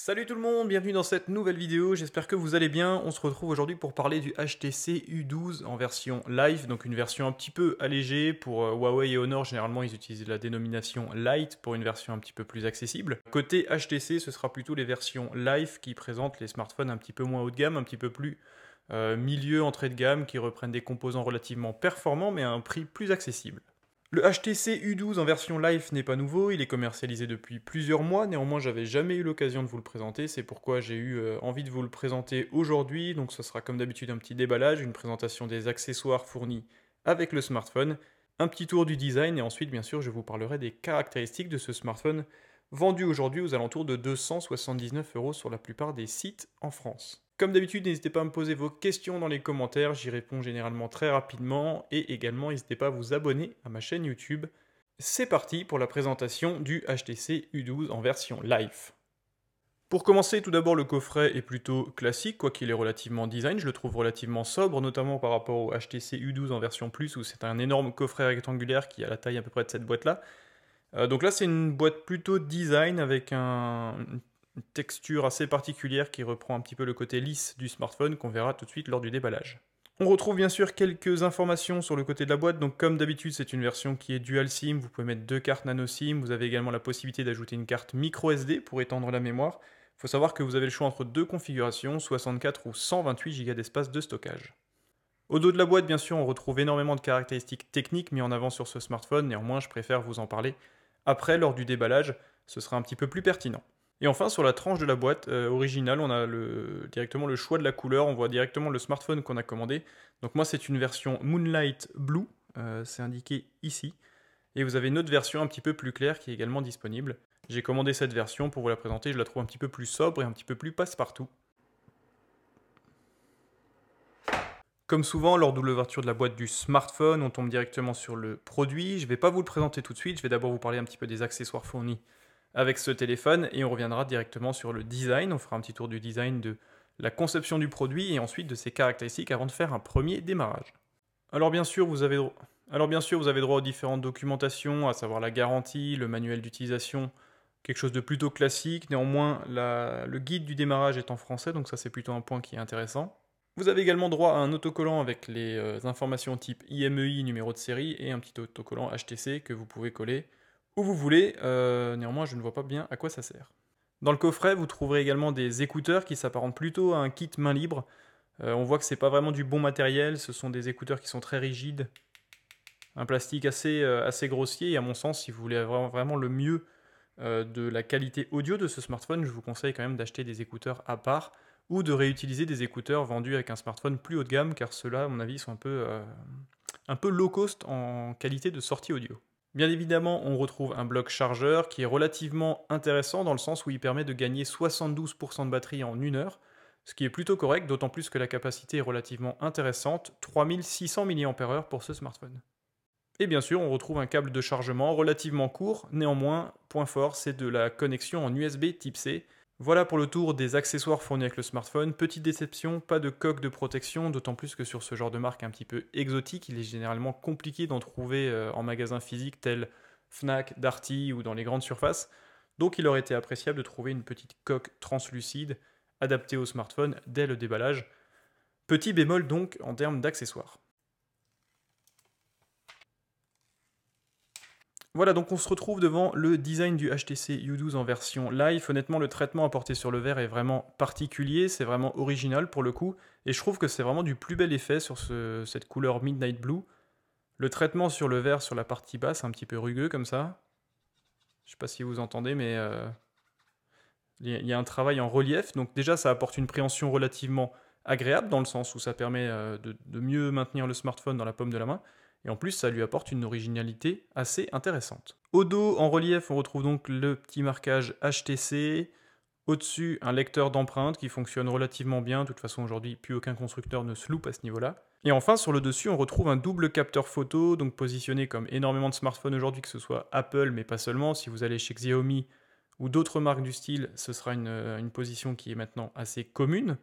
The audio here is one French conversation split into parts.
Salut tout le monde, bienvenue dans cette nouvelle vidéo, j'espère que vous allez bien. On se retrouve aujourd'hui pour parler du HTC U12 en version Live, donc une version un petit peu allégée. Pour Huawei et Honor, généralement ils utilisent la dénomination Lite pour une version un petit peu plus accessible. Côté HTC, ce sera plutôt les versions Live qui présentent les smartphones un petit peu moins haut de gamme, un petit peu plus milieu entrée de gamme, qui reprennent des composants relativement performants mais à un prix plus accessible. Le HTC U12 en version Live n'est pas nouveau, il est commercialisé depuis plusieurs mois, néanmoins j'avais jamais eu l'occasion de vous le présenter, c'est pourquoi j'ai eu envie de vous le présenter aujourd'hui. Donc ce sera comme d'habitude un petit déballage, une présentation des accessoires fournis avec le smartphone, un petit tour du design et ensuite bien sûr je vous parlerai des caractéristiques de ce smartphone vendu aujourd'hui aux alentours de 279 € sur la plupart des sites en France. Comme d'habitude, n'hésitez pas à me poser vos questions dans les commentaires, j'y réponds généralement très rapidement, et également n'hésitez pas à vous abonner à ma chaîne YouTube. C'est parti pour la présentation du HTC U12 en version Live. Pour commencer, tout d'abord, le coffret est plutôt classique, quoiqu'il est relativement design, je le trouve relativement sobre, notamment par rapport au HTC U12 en version Plus, où c'est un énorme coffret rectangulaire qui a la taille à peu près de cette boîte-là. Donc là, c'est une boîte plutôt design avec une texture assez particulière qui reprend un petit peu le côté lisse du smartphone qu'on verra tout de suite lors du déballage. On retrouve bien sûr quelques informations sur le côté de la boîte, donc comme d'habitude c'est une version qui est dual SIM, vous pouvez mettre deux cartes nano SIM, vous avez également la possibilité d'ajouter une carte micro SD pour étendre la mémoire. Il faut savoir que vous avez le choix entre deux configurations, 64 ou 128 Go d'espace de stockage. Au dos de la boîte bien sûr on retrouve énormément de caractéristiques techniques mises en avant sur ce smartphone, néanmoins je préfère vous en parler après lors du déballage, ce sera un petit peu plus pertinent. Et enfin, sur la tranche de la boîte originale, on a directement le choix de la couleur, on voit directement le smartphone qu'on a commandé. Donc moi, c'est une version Moonlight Blue, c'est indiqué ici. Et vous avez une autre version un petit peu plus claire qui est également disponible. J'ai commandé cette version pour vous la présenter, je la trouve un petit peu plus sobre et un petit peu plus passe-partout. Comme souvent, lors de l'ouverture de la boîte du smartphone, on tombe directement sur le produit. Je ne vais pas vous le présenter tout de suite, je vais d'abord vous parler un petit peu des accessoires fournis avec ce téléphone et on reviendra directement sur le design. On fera un petit tour du design, de la conception du produit et ensuite de ses caractéristiques avant de faire un premier démarrage. Alors bien sûr, vous avez droit aux différentes documentations, à savoir la garantie, le manuel d'utilisation, quelque chose de plutôt classique. Néanmoins, le guide du démarrage est en français, donc ça c'est plutôt un point qui est intéressant. Vous avez également droit à un autocollant avec les informations type IMEI, numéro de série, et un petit autocollant HTC que vous pouvez coller où vous voulez. Néanmoins, je ne vois pas bien à quoi ça sert. Dans le coffret, vous trouverez également des écouteurs qui s'apparentent plutôt à un kit main libre. On voit que c'est pas vraiment du bon matériel, ce sont des écouteurs qui sont très rigides, un plastique assez grossier, et à mon sens, si vous voulez avoir vraiment le mieux de la qualité audio de ce smartphone, je vous conseille quand même d'acheter des écouteurs à part, ou de réutiliser des écouteurs vendus avec un smartphone plus haut de gamme, car ceux-là, à mon avis, sont un peu low cost en qualité de sortie audio. Bien évidemment, on retrouve un bloc chargeur qui est relativement intéressant dans le sens où il permet de gagner 72% de batterie en 1 heure, ce qui est plutôt correct, d'autant plus que la capacité est relativement intéressante, 3600 mAh pour ce smartphone. Et bien sûr, on retrouve un câble de chargement relativement court, néanmoins, point fort, c'est de la connexion en USB type C. Voilà pour le tour des accessoires fournis avec le smartphone. Petite déception, pas de coque de protection, d'autant plus que sur ce genre de marque un petit peu exotique, il est généralement compliqué d'en trouver en magasin physique tel Fnac, Darty ou dans les grandes surfaces. Donc il aurait été appréciable de trouver une petite coque translucide adaptée au smartphone dès le déballage. Petit bémol donc en termes d'accessoires. Voilà, donc on se retrouve devant le design du HTC U12 en version Live. Honnêtement, le traitement apporté sur le verre est vraiment particulier, c'est vraiment original pour le coup, et je trouve que c'est vraiment du plus bel effet sur cette couleur Midnight Blue. Le traitement sur le verre, sur la partie basse, un petit peu rugueux comme ça. Je sais pas si vous entendez, mais il y a un travail en relief, donc déjà ça apporte une préhension relativement agréable, dans le sens où ça permet de mieux maintenir le smartphone dans la paume de la main. Et en plus, ça lui apporte une originalité assez intéressante. Au dos, en relief, on retrouve donc le petit marquage HTC. Au-dessus, un lecteur d'empreintes qui fonctionne relativement bien. De toute façon, aujourd'hui, plus aucun constructeur ne se loupe à ce niveau-là. Et enfin, sur le dessus, on retrouve un double capteur photo, donc positionné comme énormément de smartphones aujourd'hui, que ce soit Apple, mais pas seulement. Si vous allez chez Xiaomi ou d'autres marques du style, ce sera une position qui est maintenant assez commune.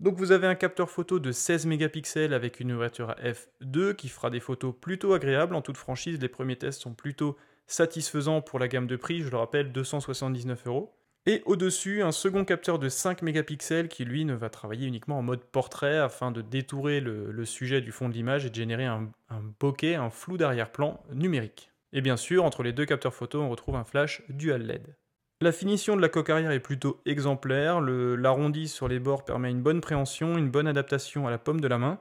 Donc vous avez un capteur photo de 16 mégapixels avec une ouverture à f2 qui fera des photos plutôt agréables. En toute franchise, les premiers tests sont plutôt satisfaisants pour la gamme de prix, je le rappelle, 279 €. Et au-dessus, un second capteur de 5 mégapixels qui lui ne va travailler uniquement en mode portrait afin de détourer le sujet du fond de l'image et de générer un bokeh, un flou d'arrière-plan numérique. Et bien sûr, entre les deux capteurs photo, on retrouve un flash dual LED. La finition de la coque arrière est plutôt exemplaire, l'arrondi sur les bords permet une bonne préhension, une bonne adaptation à la paume de la main,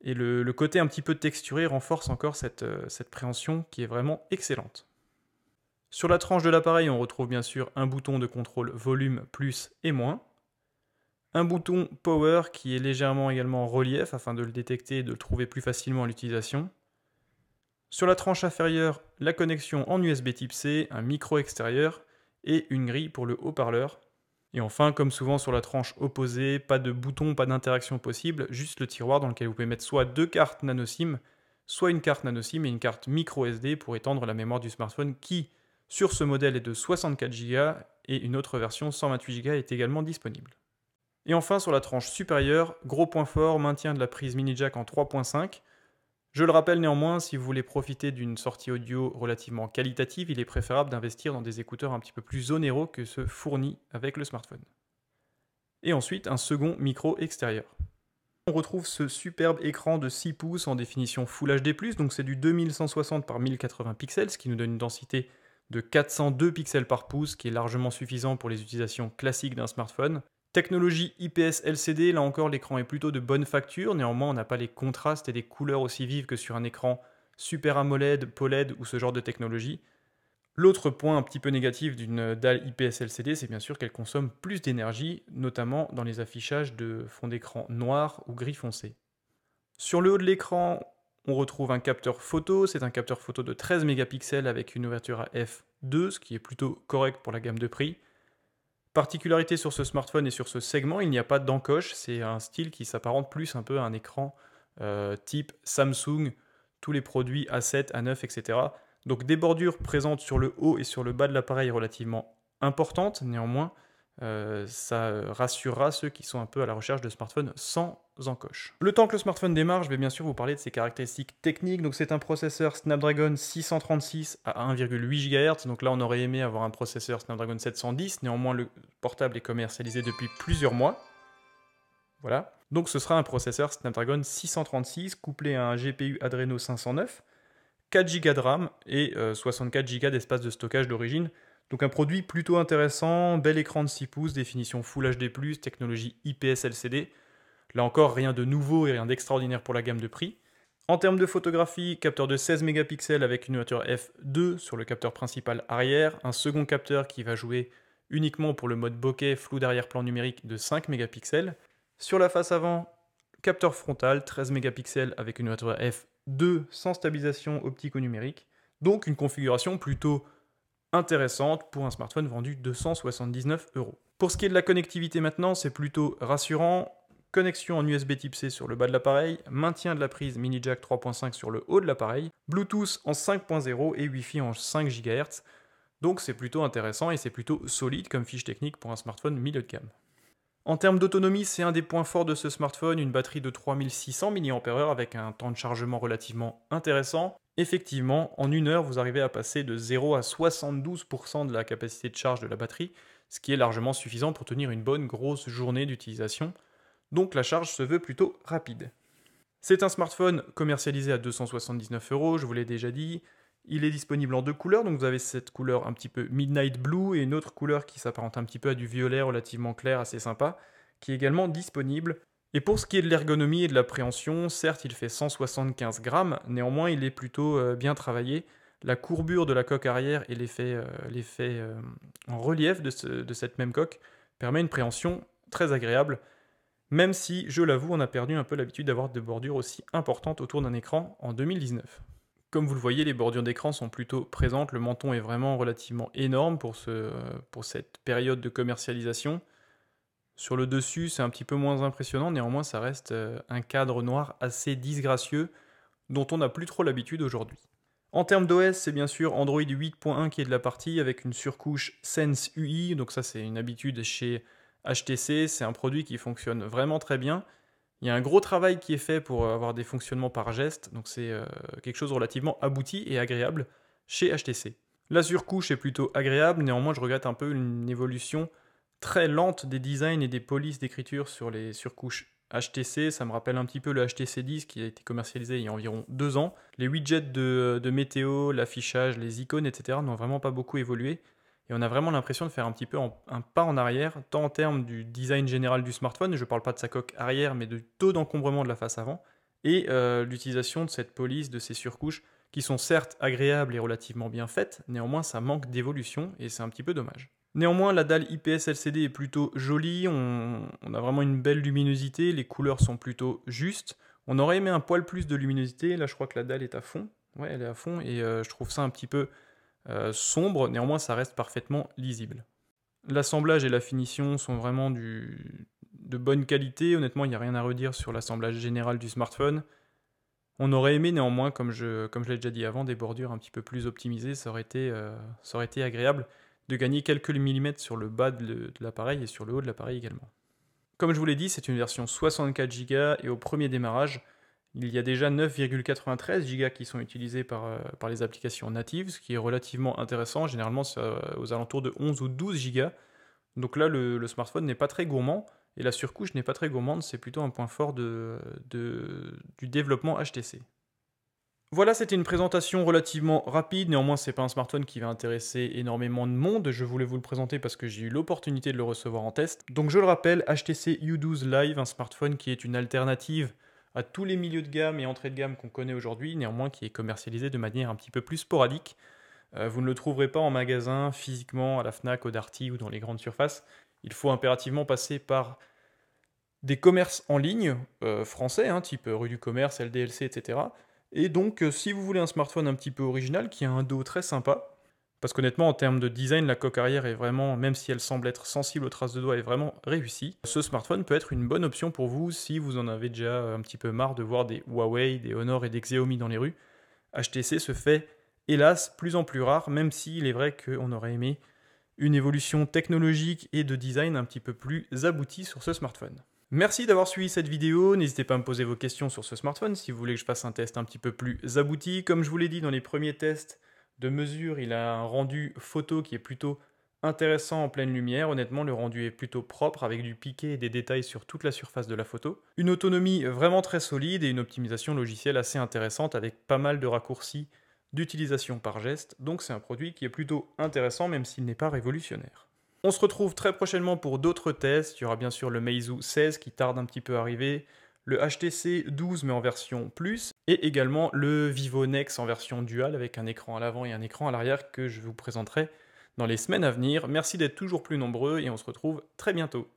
et le côté un petit peu texturé renforce encore cette préhension qui est vraiment excellente. Sur la tranche de l'appareil, on retrouve bien sûr un bouton de contrôle volume plus et moins, un bouton power qui est légèrement également en relief afin de le détecter et de le trouver plus facilement à l'utilisation. Sur la tranche inférieure, la connexion en USB type C, un micro extérieur et une grille pour le haut-parleur. Et enfin, comme souvent sur la tranche opposée, pas de bouton, pas d'interaction possible, juste le tiroir dans lequel vous pouvez mettre soit deux cartes nano SIM, soit une carte nano SIM et une carte micro SD pour étendre la mémoire du smartphone qui, sur ce modèle, est de 64 Go et une autre version 128 Go est également disponible. Et enfin, sur la tranche supérieure, gros point fort, maintien de la prise mini jack en 3.5. Je le rappelle néanmoins, si vous voulez profiter d'une sortie audio relativement qualitative, il est préférable d'investir dans des écouteurs un petit peu plus onéreux que ceux fournis avec le smartphone. Et ensuite, un second micro extérieur. On retrouve ce superbe écran de 6 pouces en définition Full HD+, donc c'est du 2160 par 1080 pixels, ce qui nous donne une densité de 402 pixels par pouce, qui est largement suffisant pour les utilisations classiques d'un smartphone. Technologie IPS LCD, là encore l'écran est plutôt de bonne facture, néanmoins on n'a pas les contrastes et les couleurs aussi vives que sur un écran Super AMOLED, POLED ou ce genre de technologie. L'autre point un petit peu négatif d'une dalle IPS LCD, c'est bien sûr qu'elle consomme plus d'énergie, notamment dans les affichages de fond d'écran noir ou gris foncé. Sur le haut de l'écran, on retrouve un capteur photo, c'est un capteur photo de 13 mégapixels avec une ouverture à f2, ce qui est plutôt correct pour la gamme de prix. Particularité sur ce smartphone et sur ce segment, il n'y a pas d'encoche, c'est un style qui s'apparente plus un peu à un écran type Samsung, tous les produits A7, A9, etc. Donc des bordures présentes sur le haut et sur le bas de l'appareil relativement importantes, néanmoins ça rassurera ceux qui sont un peu à la recherche de smartphones sans encoche. Le temps que le smartphone démarre, je vais bien sûr vous parler de ses caractéristiques techniques. Donc c'est un processeur Snapdragon 636 à 1,8 GHz. Donc là on aurait aimé avoir un processeur Snapdragon 710, néanmoins le portable est commercialisé depuis plusieurs mois. Voilà. Donc ce sera un processeur Snapdragon 636 couplé à un GPU Adreno 509, 4 Go de RAM et 64 Go d'espace de stockage d'origine. Donc un produit plutôt intéressant, bel écran de 6 pouces, définition Full HD+, technologie IPS LCD. Là encore, rien de nouveau et rien d'extraordinaire pour la gamme de prix. En termes de photographie, capteur de 16 mégapixels avec une ouverture f2 sur le capteur principal arrière, un second capteur qui va jouer uniquement pour le mode bokeh flou d'arrière-plan numérique de 5 mégapixels. Sur la face avant, capteur frontal 13 mégapixels avec une ouverture f2 sans stabilisation optique ou numérique. Donc une configuration plutôt intéressante pour un smartphone vendu 279 €. Pour ce qui est de la connectivité maintenant, c'est plutôt rassurant. Connexion en USB type C sur le bas de l'appareil, maintien de la prise mini jack 3.5 sur le haut de l'appareil, Bluetooth en 5.0 et Wi-Fi en 5 GHz. Donc c'est plutôt intéressant et c'est plutôt solide comme fiche technique pour un smartphone milieu de gamme. En termes d'autonomie, c'est un des points forts de ce smartphone, une batterie de 3600 mAh avec un temps de chargement relativement intéressant. Effectivement, en une heure, vous arrivez à passer de 0 à 72% de la capacité de charge de la batterie, ce qui est largement suffisant pour tenir une bonne grosse journée d'utilisation. Donc la charge se veut plutôt rapide. C'est un smartphone commercialisé à 279 €, je vous l'ai déjà dit. Il est disponible en deux couleurs, donc vous avez cette couleur un petit peu Midnight Blue et une autre couleur qui s'apparente un petit peu à du violet relativement clair, assez sympa, qui est également disponible. Et pour ce qui est de l'ergonomie et de l'appréhension, certes il fait 175 grammes, néanmoins il est plutôt bien travaillé. La courbure de la coque arrière et l'effet en relief de cette même coque permet une préhension très agréable, même si, je l'avoue, on a perdu un peu l'habitude d'avoir des bordures aussi importantes autour d'un écran en 2019. Comme vous le voyez, les bordures d'écran sont plutôt présentes, le menton est vraiment relativement énorme pour cette période de commercialisation. Sur le dessus, c'est un petit peu moins impressionnant, néanmoins ça reste un cadre noir assez disgracieux, dont on n'a plus trop l'habitude aujourd'hui. En termes d'OS, c'est bien sûr Android 8.1 qui est de la partie, avec une surcouche Sense UI, donc ça c'est une habitude chez HTC, c'est un produit qui fonctionne vraiment très bien. Il y a un gros travail qui est fait pour avoir des fonctionnements par geste, donc c'est quelque chose de relativement abouti et agréable chez HTC. La surcouche est plutôt agréable, néanmoins je regrette un peu une évolution très lente des designs et des polices d'écriture sur les surcouches HTC. Ça me rappelle un petit peu le HTC 10 qui a été commercialisé il y a environ 2 ans. Les widgets de météo, l'affichage, les icônes, etc. n'ont vraiment pas beaucoup évolué. Et on a vraiment l'impression de faire un petit peu un pas en arrière, tant en termes du design général du smartphone, je ne parle pas de sa coque arrière, mais du taux d'encombrement de la face avant, et l'utilisation de cette police, de ces surcouches, qui sont certes agréables et relativement bien faites, néanmoins ça manque d'évolution, et c'est un petit peu dommage. Néanmoins, la dalle IPS LCD est plutôt jolie, on a vraiment une belle luminosité, les couleurs sont plutôt justes. On aurait aimé un poil plus de luminosité, là je crois que la dalle est à fond. Ouais, elle est à fond, et je trouve ça un petit peu sombre, néanmoins ça reste parfaitement lisible. L'assemblage et la finition sont vraiment de bonne qualité, honnêtement il n'y a rien à redire sur l'assemblage général du smartphone. On aurait aimé néanmoins, comme je l'ai déjà dit avant, des bordures un petit peu plus optimisées, ça aurait été agréable de gagner quelques millimètres sur le bas de l'appareil et sur le haut de l'appareil également. Comme je vous l'ai dit, c'est une version 64 Go et au premier démarrage, il y a déjà 9,93 Go qui sont utilisés par les applications natives, ce qui est relativement intéressant. Généralement, c'est aux alentours de 11 ou 12 Go. Donc là, le smartphone n'est pas très gourmand et la surcouche n'est pas très gourmande. C'est plutôt un point fort du développement HTC. Voilà, c'était une présentation relativement rapide, néanmoins c'est pas un smartphone qui va intéresser énormément de monde, je voulais vous le présenter parce que j'ai eu l'opportunité de le recevoir en test. Donc je le rappelle, HTC U12 Live, un smartphone qui est une alternative à tous les milieux de gamme et entrées de gamme qu'on connaît aujourd'hui, néanmoins qui est commercialisé de manière un petit peu plus sporadique. Vous ne le trouverez pas en magasin, physiquement, à la Fnac, au Darty ou dans les grandes surfaces. Il faut impérativement passer par des commerces en ligne français, type rue du commerce, LDLC, etc. Et donc, si vous voulez un smartphone un petit peu original, qui a un dos très sympa, parce qu'honnêtement, en termes de design, la coque arrière est vraiment, même si elle semble être sensible aux traces de doigts, est vraiment réussie. Ce smartphone peut être une bonne option pour vous si vous en avez déjà un petit peu marre de voir des Huawei, des Honor et des Xiaomi dans les rues. HTC se fait, hélas, plus en plus rare, même s'il est vrai qu'on aurait aimé une évolution technologique et de design un petit peu plus aboutie sur ce smartphone. Merci d'avoir suivi cette vidéo, n'hésitez pas à me poser vos questions sur ce smartphone si vous voulez que je fasse un test un petit peu plus abouti. Comme je vous l'ai dit dans les premiers tests de mesure, il a un rendu photo qui est plutôt intéressant en pleine lumière. Honnêtement, le rendu est plutôt propre avec du piqué et des détails sur toute la surface de la photo. Une autonomie vraiment très solide et une optimisation logicielle assez intéressante avec pas mal de raccourcis d'utilisation par geste. Donc c'est un produit qui est plutôt intéressant même s'il n'est pas révolutionnaire. On se retrouve très prochainement pour d'autres tests. Il y aura bien sûr le Meizu 16 qui tarde un petit peu à arriver, le HTC 12 mais en version plus, et également le Vivo Nex en version dual avec un écran à l'avant et un écran à l'arrière que je vous présenterai dans les semaines à venir. Merci d'être toujours plus nombreux et on se retrouve très bientôt.